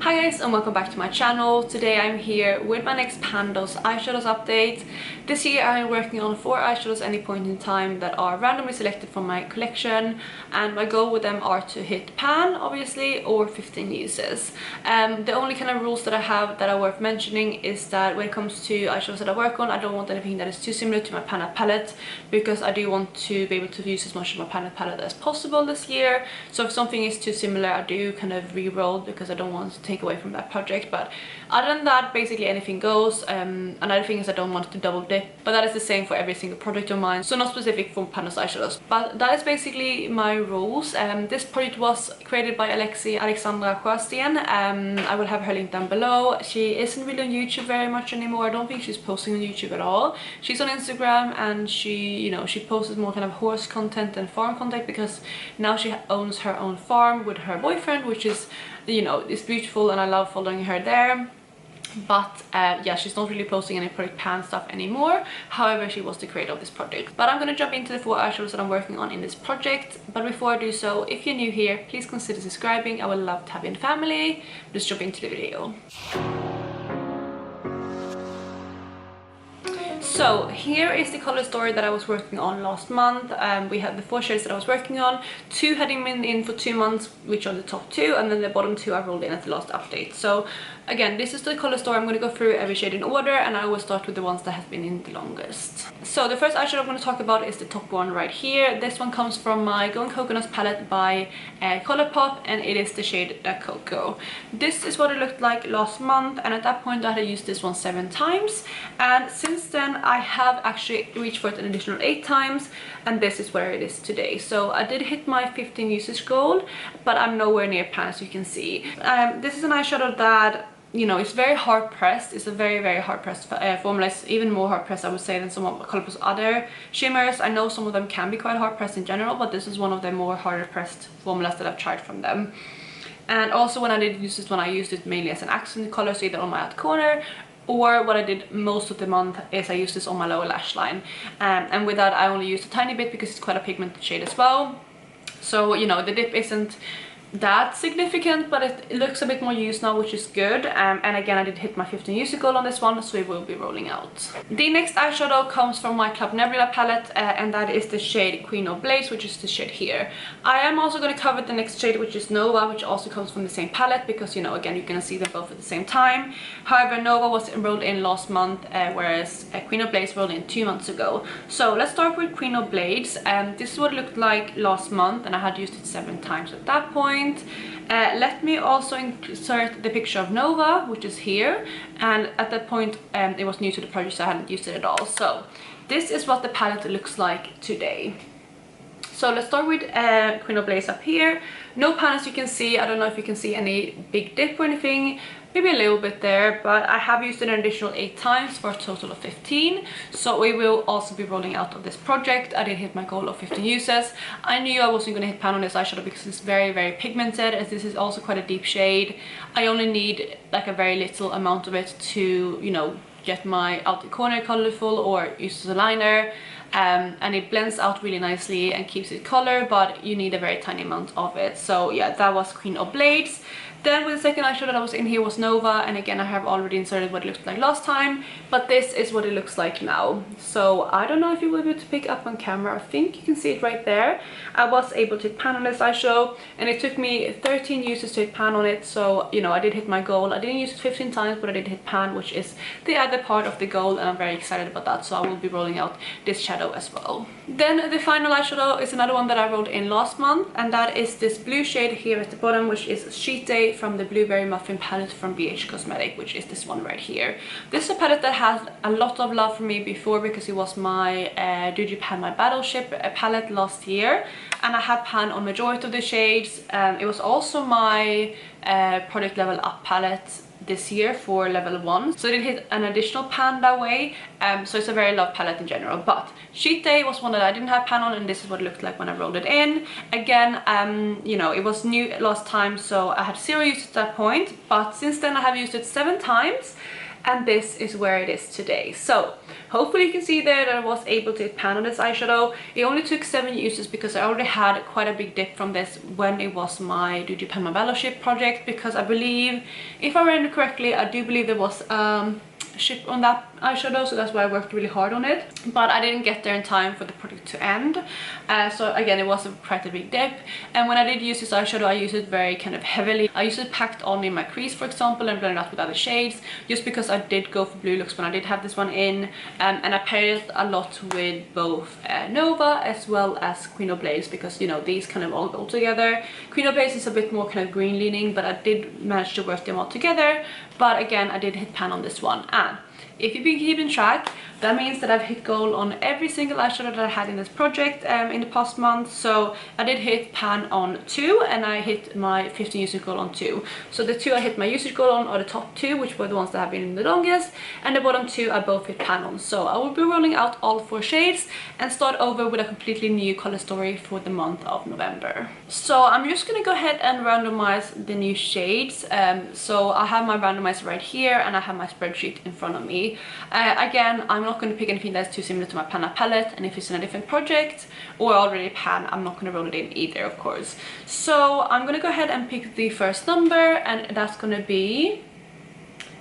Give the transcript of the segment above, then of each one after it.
Hi guys and welcome back to my channel. Today I'm here with my next Pan Those Eyeshadows update. This year I'm working on 4 eyeshadows at any point in time that are randomly selected from my collection, and my goal with them are to hit pan obviously or 15 uses. The only kind of rules that I have that are worth mentioning is that when it comes to eyeshadows that I work on, I don't want anything that is too similar to my pan palette, because I do want to be able to use as much of my pan palette as possible this year. So if something is too similar, I do kind of re-roll because I don't want to take away from that project. But other than that, basically anything goes. Another thing is I don't want to double dip, but that is the same for every single project of mine, so not specific for Pan Those Eyeshadows. But that is basically my rules. This project was created by Alexandra. I will have her link down below. She isn't really on YouTube very much anymore. I don't think she's posting on YouTube at all. She's on Instagram, and she posts more kind of horse content and farm content, because now she owns her own farm with her boyfriend, which is, it's beautiful and I love following her there. But yeah, she's not really posting any project pan stuff anymore. However, she was the creator of this project. But I'm gonna jump into the 4 eyeshadows that I'm working on in this project. But before I do so, if you're new here, please consider subscribing. I would love to have you in the family. Let's jump into the video. So here is the color story that I was working on last month. We had the 4 shades that I was working on. 2 had been in for 2 months, which are the top 2, and then the bottom 2 I rolled in at the last update. So again, this is the color story. I'm going to go through every shade in order, and I will start with the ones that have been in the longest. So the first eyeshadow I'm going to talk about is the top one right here. This one comes from my Golden Coconuts palette by Colourpop, and it is the shade Da Coco. This is what it looked like last month, and at that point I had used this one 7 times, and since then I have actually reached for it an additional 8 times, and this is where it is today. So I did hit my 15 usage goal, but I'm nowhere near pan, as you can see. This is an eyeshadow that, it's very hard pressed. It's a very hard pressed formula. It's even more hard pressed, I would say, than some of Colourpop's other shimmers. I know some of them can be quite hard pressed in general, but this is one of the more harder pressed formulas that I've tried from them. And also when I did use this one, I used it mainly as an accent color, so either on my outer corner, or what I did most of the month is I used this on my lower lash line. And with that I only used a tiny bit because it's quite a pigmented shade as well. So, the dip isn't that significant, but it looks a bit more used now, which is good. And again, I did hit my 15 user goal on this one, so it will be rolling out. The next eyeshadow comes from my Club Nebula palette, and that is the shade Queen of Blades, which is the shade here. I am also going to cover the next shade, which is Nova, which also comes from the same palette, because again, you're going to see them both at the same time. However, Nova was rolled in last month, whereas Queen of Blades rolled in 2 months ago. So let's start with Queen of Blades. This is what it looked like last month, and I had used it 7 times at that point. Let me also insert the picture of Nova, which is here, and at that point it was new to the project, so I hadn't used it at all. So this is what the palette looks like today. So let's start with Queen of Blades up here. No pan, as you can see. I don't know if you can see any big dip or anything. Maybe a little bit there, but I have used it an additional 8 times for a total of 15. So we will also be rolling out of this project. I did hit my goal of 15 uses. I knew I wasn't going to hit pan on this eyeshadow because it's very pigmented, as this is also quite a deep shade. I only need like a very little amount of it to, get my outer corner colorful or use as a liner. And it blends out really nicely and keeps it color, but you need a very tiny amount of it. So yeah, that was Queen of Blades. Then with the second eyeshadow that was in here was Nova, and again I have already inserted what it looked like last time, but this is what it looks like now. So I don't know if you will be able to pick up on camera. I think you can see it right there. I was able to hit pan on this eyeshadow, and it took me 13 uses to hit pan on it. So I did hit my goal. I didn't use it 15 times, but I did hit pan, which is the other part of the goal, and I'm very excited about that. So I will be rolling out this shadow as well. Then the final eyeshadow is another one that I rolled in last month, and that is this blue shade here at the bottom, which is Cheat Day from the Blueberry Muffin palette from BH Cosmetic, which is this one right here. This is a palette that has a lot of love for me before, because it was my Did You Pan My Battleship palette last year, and I had pan on majority of the shades. It was also my Project Level Up palette this year for level 1, so it did hit an additional pan that way. So it's a very loved palette in general, but Cheat Day was one that I didn't have pan on, and this is what it looked like when I rolled it in. Again, it was new last time, so I had 0 use at that point, but since then I have used it 7 times. and this is where it is today. So hopefully you can see there that I was able to hit pan on this eyeshadow. It only took 7 uses because I already had quite a big dip from this when it was my Do You Pan My Fellowship project, because I believe, if I remember correctly, I do believe there was ship on that eyeshadow, so that's why I worked really hard on it, but I didn't get there in time for the project to end. So again, it was quite a big dip, and when I did use this eyeshadow, I used it very kind of heavily. I used it packed on in my crease, for example, and blended out with other shades, just because I did go for blue looks when I did have this one in, and I paired it a lot with both Nova as well as Queen of Blades, because you know these kind of all go together. Queen of Blades is a bit more kind of green leaning, but I did manage to work them all together. But again, I did hit pan on this one, and if you've been keeping track, that means that I've hit gold on every single eyeshadow that I had in this project in the past month. So I did hit pan on 2, and I hit my 15 usage goal on 2. So the 2 I hit my usage goal on are the top 2, which were the ones that have been in the longest, and the bottom 2 I both hit pan on. So I will be rolling out all 4 shades and start over with a completely new color story for the month of November. So I'm just gonna go ahead and randomize the new shades. So I have my randomizer right here, and I have my spreadsheet in front of me. Again, I'm not going to pick anything that's too similar to my pan palette, and if it's in a different project or already pan, I'm not going to roll it in either, of course. So I'm going to go ahead and pick the first number, and that's going to be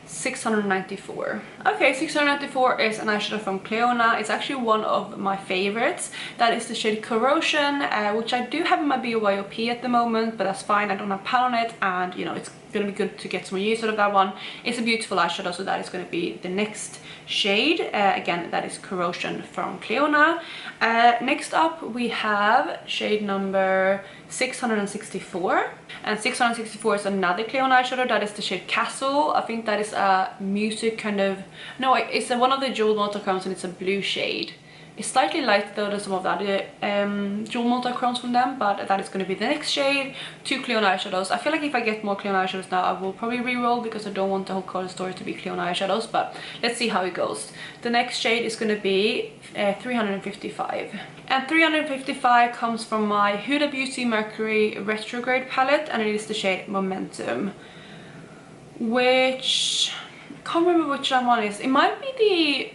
694. Okay, 694 is an eyeshadow from Cleona. It's actually one of my favorites. That is the shade Corrosion, which I do have in my BYOP at the moment, but that's fine. I don't have pan on it, and you know, it's gonna be good to get some use out of that one. It's a beautiful eyeshadow, so that is going to be the next shade. Again, that is Corrosion from Cleona. Next up we have shade number 664, and 664 is another Cleona eyeshadow. That is the shade Castle. I think that is a music kind of, no, it's one of the jewel multichromes, and it's a blue shade. It's slightly lighter though than some of the other jewel multichromes from them, but that is going to be the next shade. 2 Cleona eyeshadows. I feel like if I get more Cleona eyeshadows now, I will probably re-roll, because I don't want the whole color story to be Cleona eyeshadows, but let's see how it goes. The next shade is going to be 355. And 355 comes from my Huda Beauty Mercury Retrograde palette, and it is the shade Momentum, which I can't remember which one is. It might be the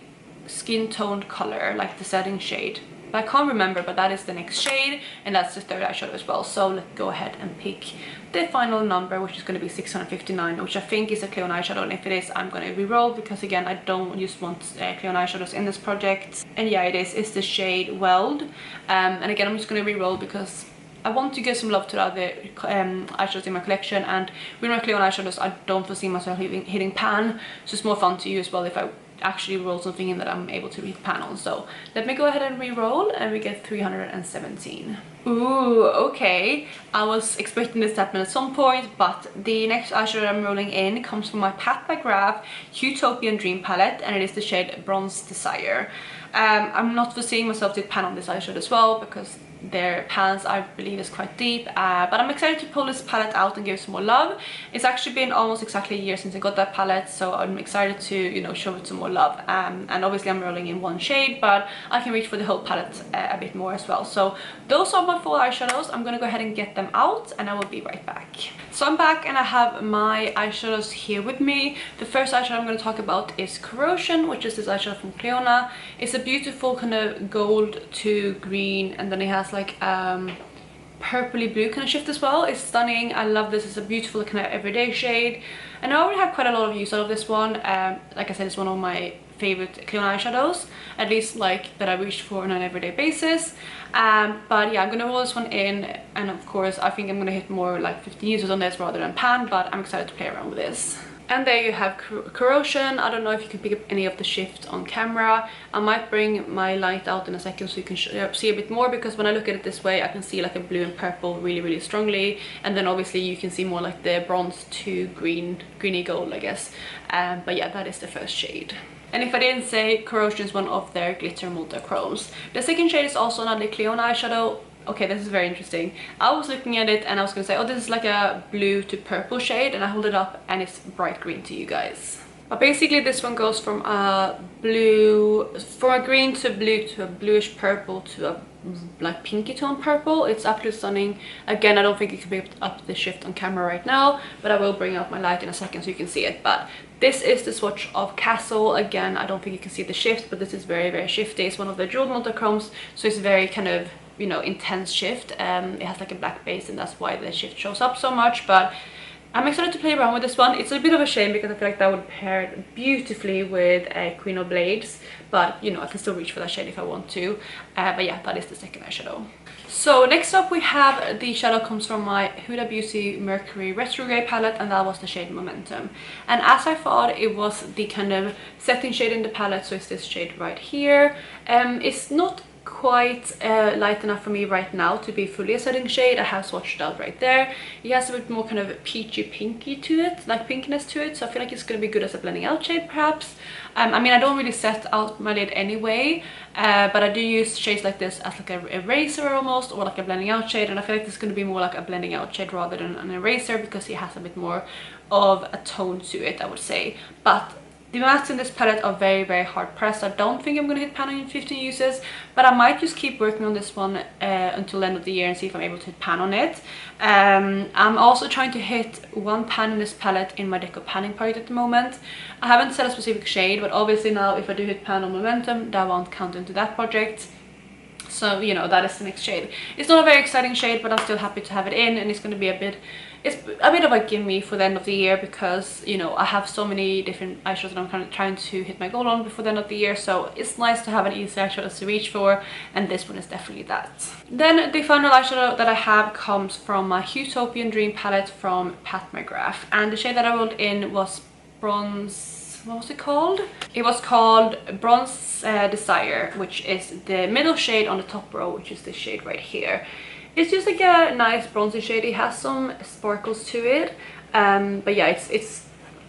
skin toned color, like the setting shade, but I can't remember. But that is the next shade, and that's the third eyeshadow as well. So let's go ahead and pick the final number, which is going to be 659, which I think is a Cleona eyeshadow, and if it is, I'm going to re-roll, because again, I don't just want Cleona eyeshadows in this project. And yeah, it is. It's the shade Weld, and again, I'm just going to re-roll because I want to give some love to the other eyeshadows in my collection, and with my Cleona eyeshadows, I don't foresee myself hitting pan, so it's more fun to use well if I actually roll something in that I'm able to hit pan on. So let me go ahead and re-roll, and we get 317. Ooh, okay. I was expecting this to happen at some point, but the next eyeshadow I'm rolling in comes from my Pat McGrath Utopian Dream palette, and it is the shade Bronze Desire. I'm not foreseeing myself to hit pan on this eyeshadow as well, because their pans I believe is quite deep, but I'm excited to pull this palette out and give it some more love. It's actually been almost exactly a year since I got that palette, so I'm excited to, you know, show it some more love. And obviously I'm rolling in 1 shade, but I can reach for the whole palette a bit more as well. So those are my 4 eyeshadows. I'm gonna go ahead and get them out, and I will be right back. So I'm back, and I have my eyeshadows here with me. The first eyeshadow I'm going to talk about is Corrosion, which is this eyeshadow from Cleona. It's a beautiful kind of gold to green, and then it has like purpley blue kind of shift as well. It's stunning. I love this. It's a beautiful kind of everyday shade, and I already have quite a lot of use out of this one. Like I said, it's one of my favorite Cleona eyeshadows, at least like that I reach for on an everyday basis. But yeah, I'm gonna roll this one in, and of course I think I'm gonna hit more like 15 users on this rather than pan, but I'm excited to play around with this. And there you have Corrosion. I don't know if you can pick up any of the shift on camera. I might bring my light out in a second so you can see a bit more, because when I look at it this way, I can see like a blue and purple really strongly, and then obviously you can see more like the bronze to greeny gold, I guess. But yeah, that is the first shade. And if I didn't say, Corrosion is one of their glitter multichromes. The second shade is also another Cleona eyeshadow. Okay, this is very interesting. I was looking at it and I was gonna say, oh, this is like a blue to purple shade, and I hold it up and it's bright green to you guys. But basically this one goes from a green to blue to a bluish purple to a like pinky tone purple. It's absolutely stunning. Again, I don't think you can pick up the shift on camera right now, but I will bring out my light in a second so you can see it. But this is the swatch of Castle. Again, I don't think you can see the shift, but this is very, very shifty. It's one of the jeweled multichromes, so it's very kind of, you know, intense shift. It has like a black base, and that's why the shift shows up so much. But I'm excited to play around with this one. It's a bit of a shame because I feel like that would pair beautifully with Queen of Blades, but you know, I can still reach for that shade if I want to. But yeah, that is the second eyeshadow. So next up we have the shadow comes from my Huda Beauty Mercury Retrograde palette, and that was the shade Momentum. And as I thought, it was the kind of setting shade in the palette, so it's this shade right here. It's not quite light enough for me right now to be fully a setting shade. I have swatched out right there. It has a bit more kind of peachy pinky to it, like pinkiness to it, so I feel like it's going to be good as a blending out shade perhaps. I mean, I don't really set out my lid anyway, but I do use shades like this as like a eraser almost, or like a blending out shade, and I feel like this is going to be more like a blending out shade rather than an eraser because it has a bit more of a tone to it, I would say. But the mattes in this palette are very, very hard pressed. I don't think I'm going to hit pan in 15 uses, but I might just keep working on this one until the end of the year and see if I'm able to hit pan on it. I'm also trying to hit one pan in this palette in my deco panning project at the moment. I haven't set a specific shade, but obviously now if I do hit pan on Momentum, that won't count into that project. So, you know, that is the next shade. It's not a very exciting shade, but I'm still happy to have it in, and it's going to be it's a bit of a gimme for the end of the year because, you know, I have so many different eyeshadows that I'm kind of trying to hit my goal on before the end of the year, so it's nice to have an easy eyeshadow to reach for, and this one is definitely that. Then the final eyeshadow that I have comes from my Utopian Dream palette from Pat McGrath, and the shade that I rolled in was Bronze... what was it called? It was called Bronze Desire, which is the middle shade on the top row, which is this shade right here. It's just like a nice bronzy shade. It has some sparkles to it, but yeah, it's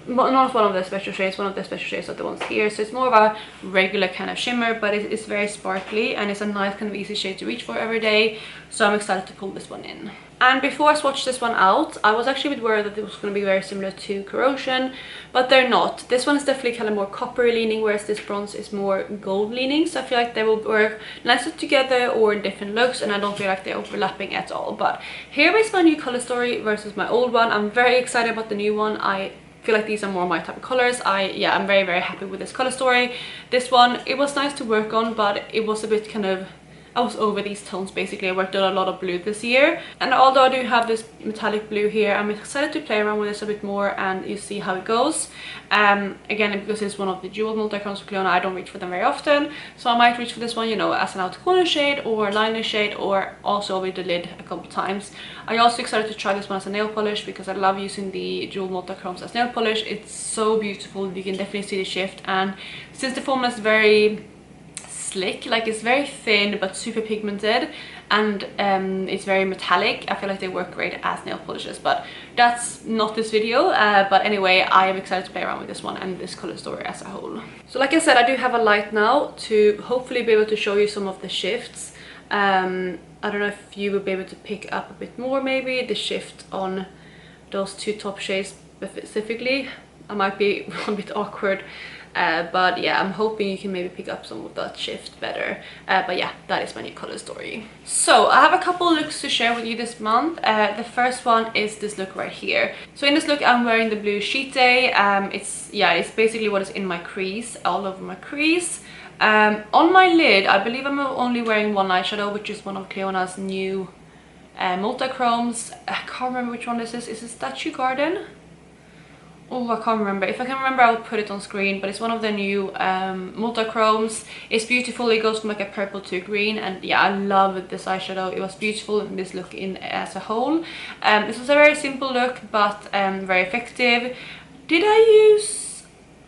not one of the special shades. One of the special shades are the ones here, so it's more of a regular kind of shimmer, but it's very sparkly, and it's a nice kind of easy shade to reach for every day, so I'm excited to pull this one in. And before I swatched this one out, I was actually a bit worried that it was going to be very similar to Corrosion, but they're not. This one is definitely kind of more coppery leaning, whereas this bronze is more gold leaning, so I feel like they will work nicer together or in different looks, and I don't feel like they're overlapping at all. But here is my new color story versus my old one. I'm very excited about the new one. I feel like these are more my type of colors. I'm very, very happy with this color story. This one, it was nice to work on, but it was a bit kind of, I was over these tones basically. I worked on a lot of blue this year, and although I do have this metallic blue here, I'm excited to play around with this a bit more and you see how it goes. Again, because it's one of the jeweled multichromes for Cleona, I don't reach for them very often, so I might reach for this one, you know, as an outer corner shade or liner shade, or also with the lid a couple times. I'm also excited to try this one as a nail polish because I love using the jeweled multichromes as nail polish. It's so beautiful. You can definitely see the shift, and since the formula is very slick, like it's very thin but super pigmented, and it's very metallic, I feel like they work great as nail polishes. But that's not this video, but anyway, I am excited to play around with this one and this color story as a whole. So like I said, I do have a light now to hopefully be able to show you some of the shifts. I don't know if you will be able to pick up a bit more, maybe the shift on those two top shades specifically. I might be a bit awkward, but yeah, I'm hoping you can maybe pick up some of that shift better. But yeah, that is my new color story. So I have a couple looks to share with you this month. The first one is this look right here. So in this look, I'm wearing the blue Sheet Day. It's basically what is in my crease, all over my crease. On my lid, I believe I'm only wearing one eyeshadow, which is one of Cleona's new multichromes. I can't remember which one this is. Is it Statue Garden? Oh, I can't remember. If I can remember, I'll put it on screen, but it's one of the new multichromes. It's beautiful. It goes from like a purple to a green, and yeah, I love this eyeshadow. It was beautiful in this look in as a whole. This was a very simple look, but very effective.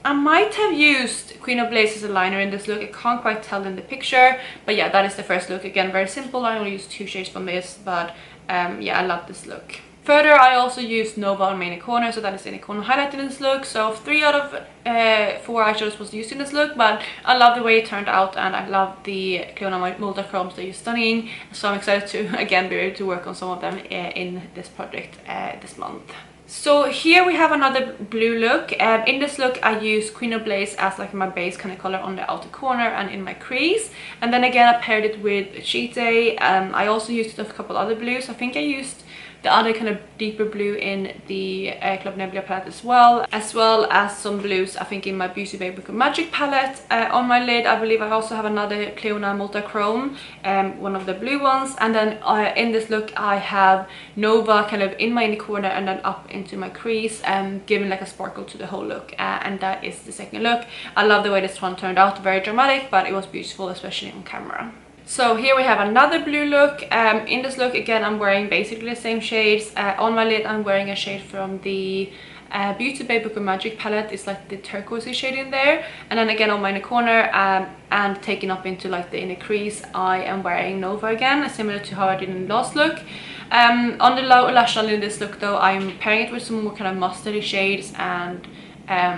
I might have used Queen of Blades as a liner in this look. I can't quite tell in the picture, but yeah, that is the first look. Again, very simple. I only used 2 shades from this, but yeah, I love this look. Further, I also used Nova on my inner corner, so that is the inner corner highlight in this look. So 3 out of 4 eyeshadows was used in this look, but I love the way it turned out, and I love the Cleona multichromes. They're stunning, so I'm excited to again be able to work on some of them in this project this month. So here we have another blue look. In this look I use Queen of Blaze as like my base kind of color on the outer corner and in my crease, and then again I paired it with Cheat Day. I also used a couple other blues. I think I used the other kind of deeper blue in the Club Nebula palette as well as some blues I think in my Beauty Bay Book of Magic palette. On my lid I believe I also have another Cleona Multichrome, one of the blue ones, and then in this look I have Nova kind of in my inner corner and then up into my crease, giving like a sparkle to the whole look, and that is the second look. I love the way this one turned out, very dramatic, but it was beautiful, especially on camera. So here we have another blue look. In this look again I'm wearing basically the same shades. On my lid I'm wearing a shade from the Beauty Bay Book of Magic palette. It's like the turquoisey shade in there, and then again on my inner corner and taking up into like the inner crease I am wearing Nova again, similar to how I did in the last look. On the lower lash line in this look though, I'm pairing it with some more kind of mustardy shades and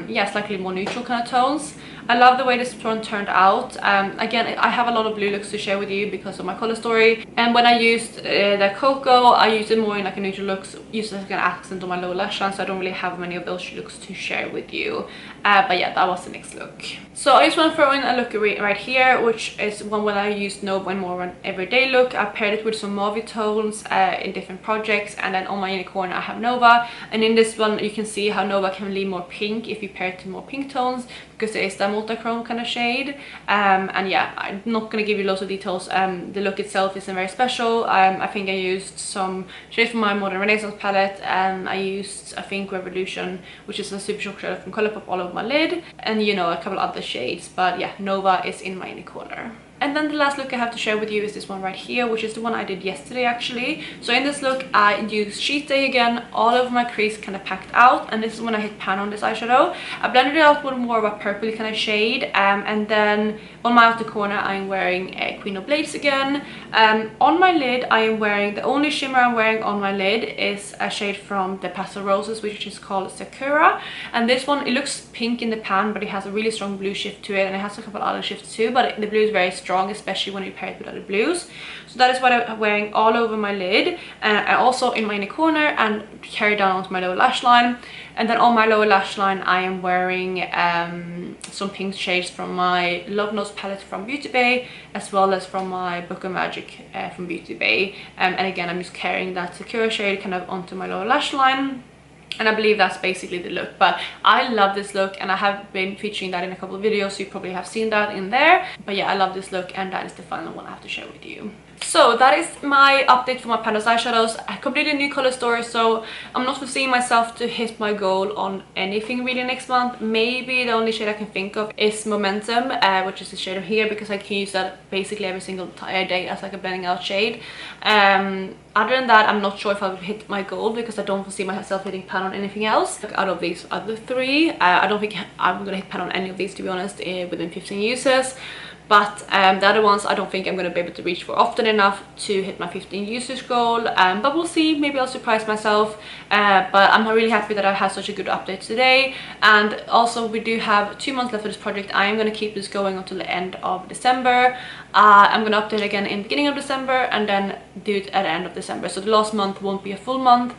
yeah, slightly more neutral kind of tones. I love the way this one turned out. Again, I have a lot of blue looks to share with you because of my color story, and when I used the Cocoa, I used it more in like a neutral looks, used it as like an accent on my lower lash line, so I don't really have many of those looks to share with you. But yeah, that was the next look. So I just want to throw in a look right here, which is one where I used Nova in more of an everyday look. I paired it with some mauve tones in different projects, and then on my inner corner I have Nova, and in this one you can see how Nova can lean more pink if you pair it to more pink tones, because it is that multichrome kind of shade. And yeah, I'm not going to give you lots of details. The look itself isn't very special. I think I used some shades from my Modern Renaissance palette, and I used I think Revolution, which is a super shock shadow from Colourpop, all over my lid, and you know, a couple other shades. But yeah, Nova is in my inner corner. And then the last look I have to share with you is this one right here, which is the one I did yesterday actually. So in this look I used Cheat Day again, all over my crease kind of packed out, and this is when I hit pan on this eyeshadow. I blended it out with more of a purpley kind of shade, and then on my outer corner I'm wearing a Queen of Blades again. On my lid I am wearing, the only shimmer I'm wearing on my lid is a shade from the Pastel Roses, which is called Sakura, and this one, it looks pink in the pan but it has a really strong blue shift to it, and it has a couple other shifts too, but the blue is very strong, especially when you pair it with other blues. So that is what I'm wearing all over my lid, and also in my inner corner, and carry down onto my lower lash line. And then on my lower lash line I am wearing some pink shades from my Love Notes palette from Beauty Bay, as well as from my Book of Magic from Beauty Bay, and again I'm just carrying that Sakura shade kind of onto my lower lash line. And I believe that's basically the look, but I love this look, and I have been featuring that in a couple of videos, so you probably have seen that in there. But yeah, I love this look, and that is the final one I have to share with you. So that is my update for my Pan Those Eyeshadows. I completed a new color story, so I'm not foreseeing myself to hit my goal on anything really next month. Maybe the only shade I can think of is Momentum, which is the shade of here, because I can use that basically every single day as like a blending out shade. Other than that, I'm not sure if I'll hit my goal, because I don't foresee myself hitting pan on anything else. Like out of these other three, I don't think I'm gonna hit pan on any of these, to be honest, within 15 uses. But the other ones I don't think I'm going to be able to reach for often enough to hit my 15 users goal, but we'll see. Maybe I'll surprise myself, but I'm really happy that I had such a good update today. And also we do have 2 months left for this project. I am going to keep this going until the end of December. I'm going to update again in the beginning of December, and then do it at the end of December, so the last month won't be a full month.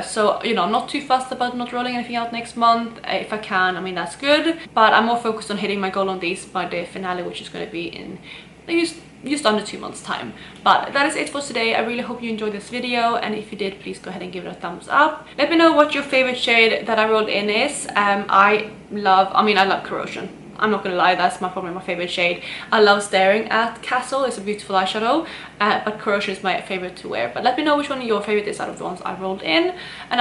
So you know, I'm not too fussed about not rolling anything out next month. If I can, I mean, that's good, but I'm more focused on hitting my goal on these by the finale, which is going to be in just under 2 months time. But that is it for today. I really hope you enjoyed this video, and if you did, please go ahead and give it a thumbs up. Let me know what your favorite shade that I rolled in is. I love Corrosion. I'm not gonna lie, that's probably my favorite shade. I love Staring at Castle. It's a beautiful eyeshadow, but Corrosion is my favorite to wear. But let me know which one your favorite is out of the ones I rolled in. And